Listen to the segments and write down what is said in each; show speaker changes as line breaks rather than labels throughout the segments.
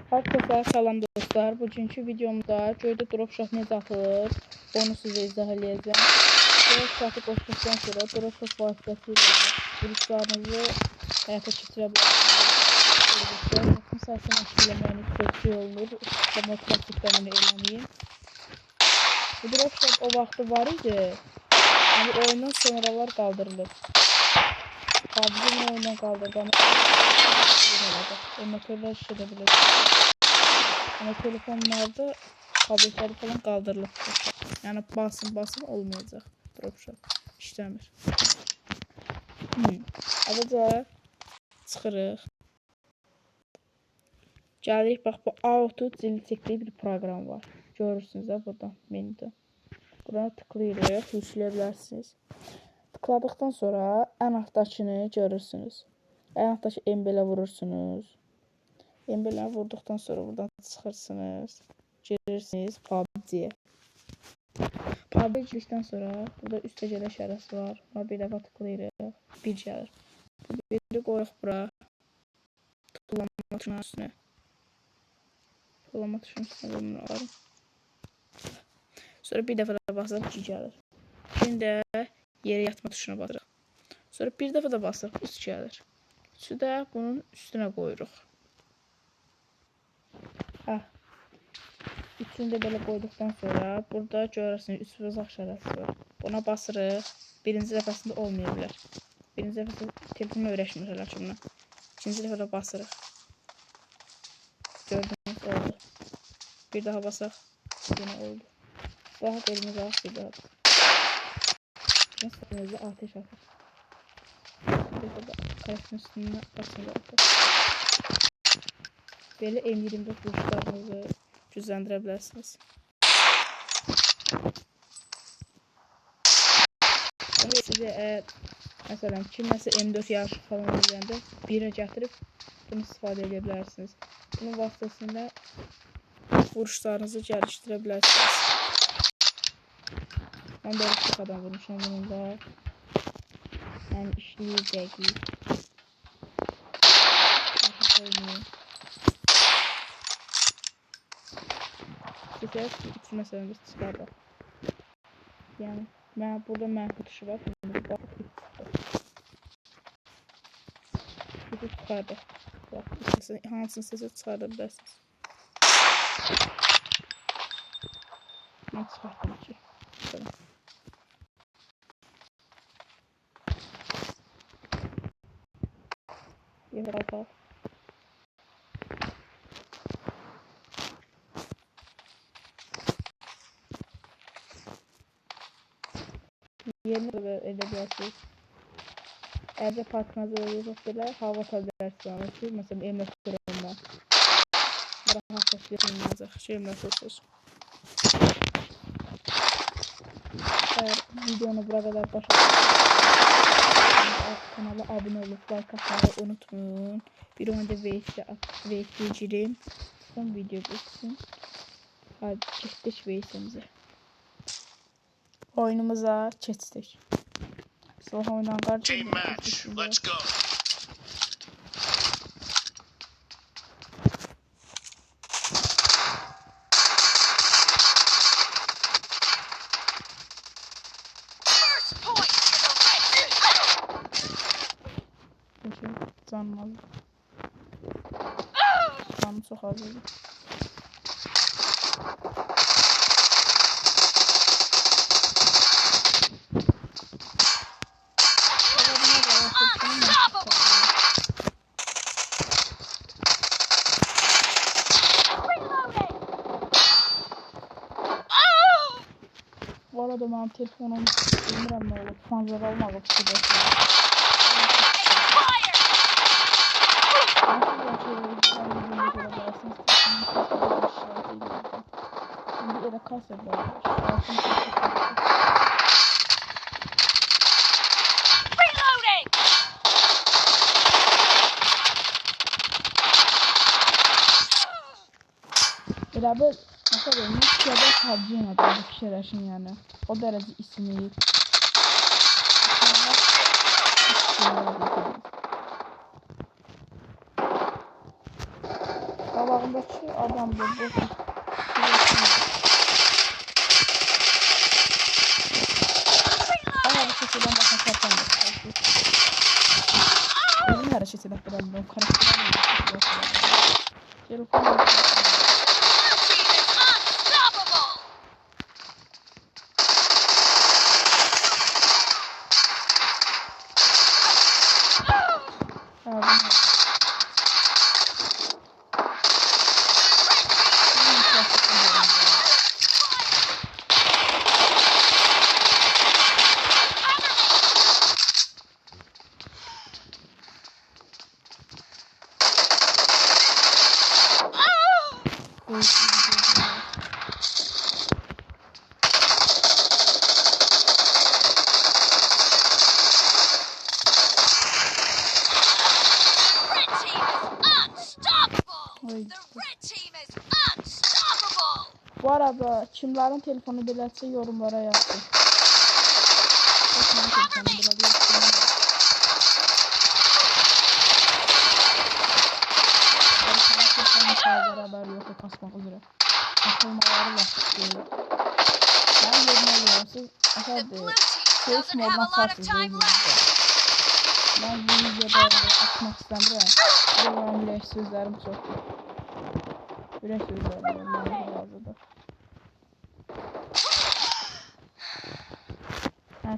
Herkese salam dostlar. Bugünkü videomda göydə dropshot necə atılır, onu sizə izah edəcəm. Dropshot'ı qoşduqdan sonra dropshot vasitəsilə vuruşlarınızı həyata keçirə bilərsiniz. Bakın sayısını etkiləməyiniz sözcü olur. Motivasyon eləməyim. Bu dropshot o vaxtı var idi. Ama oyundan sonralar kaldırılır. PUBG'nin oyundan kaldırdı ama emulatörler işledebilir. Ama telefonlarda tabletleri falan kaldırılır. Yani basın olmayacak. Dropshot işlemir. Alıca çıxırıq. Gəlirik, bax bu auto cili çəkdiyi bir program var. Görürsünüz də buradan menüdə. Buna tıklayırıq, yükləyə bilərsiniz. Tıkladıktan sonra en alttakini görürsünüz. En alttaki embele vurursunuz. Embele vurduktan sonra buradan çıxırsınız. Girirsiniz PUBG'ye. PUBG girdikten sonra burada üstə gələ işarəsi var. Buna bir dəfə tıklayırıq. Bir gəlir. Biri qoyuq bura. Tullama tuşunun üstünə. Tullama tuşunun üstünə qoyuruq. Sonra bir dəfə də basırıq 2 gəlir. Şimdi də yere yatma tuşuna basırıq. Sonra bir dəfə də basırıq 3 gəlir. 3'ü də bunun üstünə qoyuruq. Üçünü də belə qoyduqdan sonra burada görürsünüz 3 vızaq işarəsi var. Buna basırıq. Birinci dəfəsində olmaya bilər. Birinci dəfəsində telefonla öyrəşmir hələ ki buna. İkinci dəfə də basırıq. Gördüyünüz oldu. Bir daha basaq. Yine oldu. Daha elimizi alaq bir daha. Nasıl ateş atır. Burada karesinin üstüne basınca atır. Böyle M24 vuruşlarınızı gücləndirə bilərsiniz. Sizə məsələn kiməsə M4 yarışı falan izləyəndə birə gətirib bunu istifadə edə bilərsiniz. Bunun vasitəsilə vuruşlarınızı gəlişdirə bilərsiniz. Mən belə çox adam vurmuşam bununla. Yəni işləyir dəqiq. Sizə iki məsələmiz çıxardı. Yəni burada mənfi tuşu var. Bu çıxardı. Hansını sizə çıxarda bilərsiniz. Mən çıxartdım ki. Yerə qalaq. Yerini de edebilirsiniz. Evde parkınızı öyle hava tabiatsınız. Mesela emlak durumunda. Rahat etkilenmeyecek. Şey emlakıyorsunuz. Eğer videonu burada kadar kanala abone olup like atmayı unutmayın. Bir önce VS'ye gireyim. Son video bitsin. Hadi geçtik VS'imize. Oyunumuza geçtik. Sonra oynan kardeşim.
Team match. Let's go.
Canım az. Canım çok az oldu. Bu arada benim telefonum bilmirəm nə olub. Fanzor almalı bu da. Şimdi ele kasırdı. Elə bu mesela Türkiye'de PUBG'nin adı fikirləşin yəni. O dərəcə isimləyib. qabağındakı adamdır bu. Hareket eden bakın kapandı. Özüm hareket edip duramıyorum. Karakterim. Telefon. Bu arada kimlerin telefonu belərsə yorumlara yazsın. Beraber yoksa kasmak üzere. Akılmaları lastik. Ben yorumluyorum. Siz Face moddan sarsınız özünüzde. Ben bu videoda açmak istemiyorum. Benim ürək sözlerim çoktur. Ürək sözlerim lazımdır.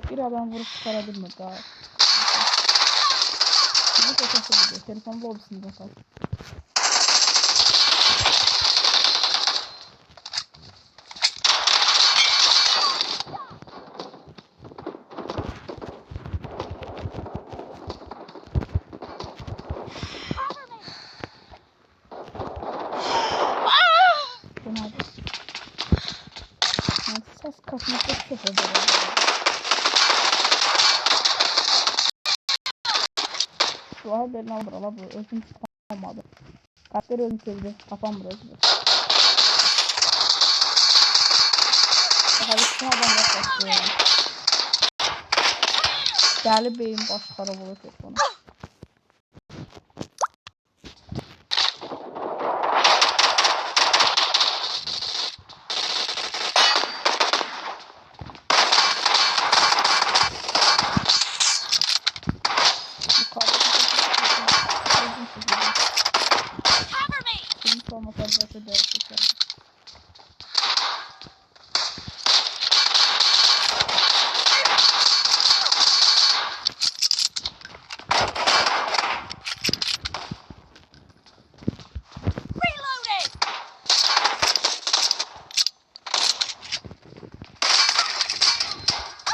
Bir adam vurup çıkara bilmir daha. Bunu tekası gidiyor. Telefon lobisinde kal. Ses kasması çok önemli. Şu an beni alır ala bu. Özüm kapanmadı. Kalpleri özüm sevdi. Kapanmır özüm. Daha üstüne adam yaklaştı. Deli beyin başları bulur telefonu.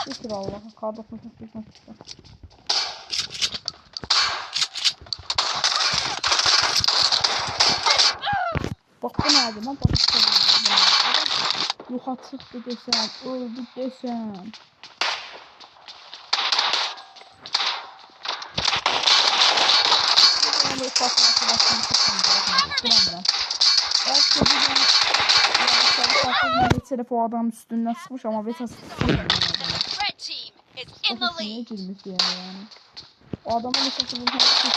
Şükür Allah'a. Kardasını tutuşmak istiyorum. Bak bu nerede lan? Bak işte yuha çıktı desem, öldü desem. Böyle patlatma başını belki telefon adamın üstünden sıkmış ama Vetas niye girmiş yani. O adamın mesajı bulmak için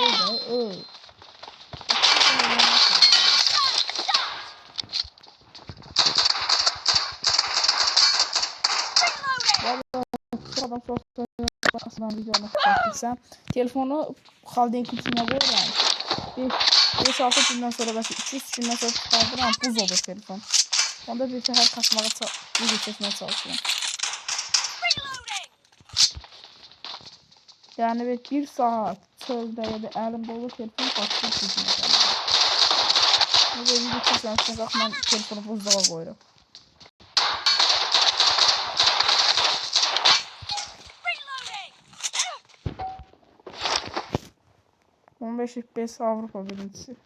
öyle adam sosyal bakasından videonu çektirsem telefonu xaldenkin içine koyuram. 5-6 gündən sonra belki 2-3 gündən sonra çıkardıram, buz olur telefon. Onda bir sefer kasmağa video çekmeye çalışıyorum. Yani bir saat çölde ya da elimde olur telefon kasıp gitmeyeceğim. Ve video çekmeye kalkmam telefonu buzluğa koyuram. 15 FPS Avrupa birincisi.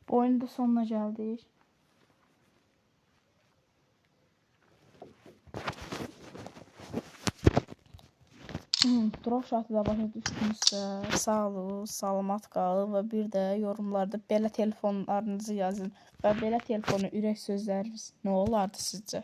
Oyunun da sonuna gəldik. Drop şatı da başa düşdünüzsə, sağ olun, salamat qalın və bir də yorumlarda belə telefonlarınızı yazın və belə telefona ürək sözləriniz nə olardı sizcə?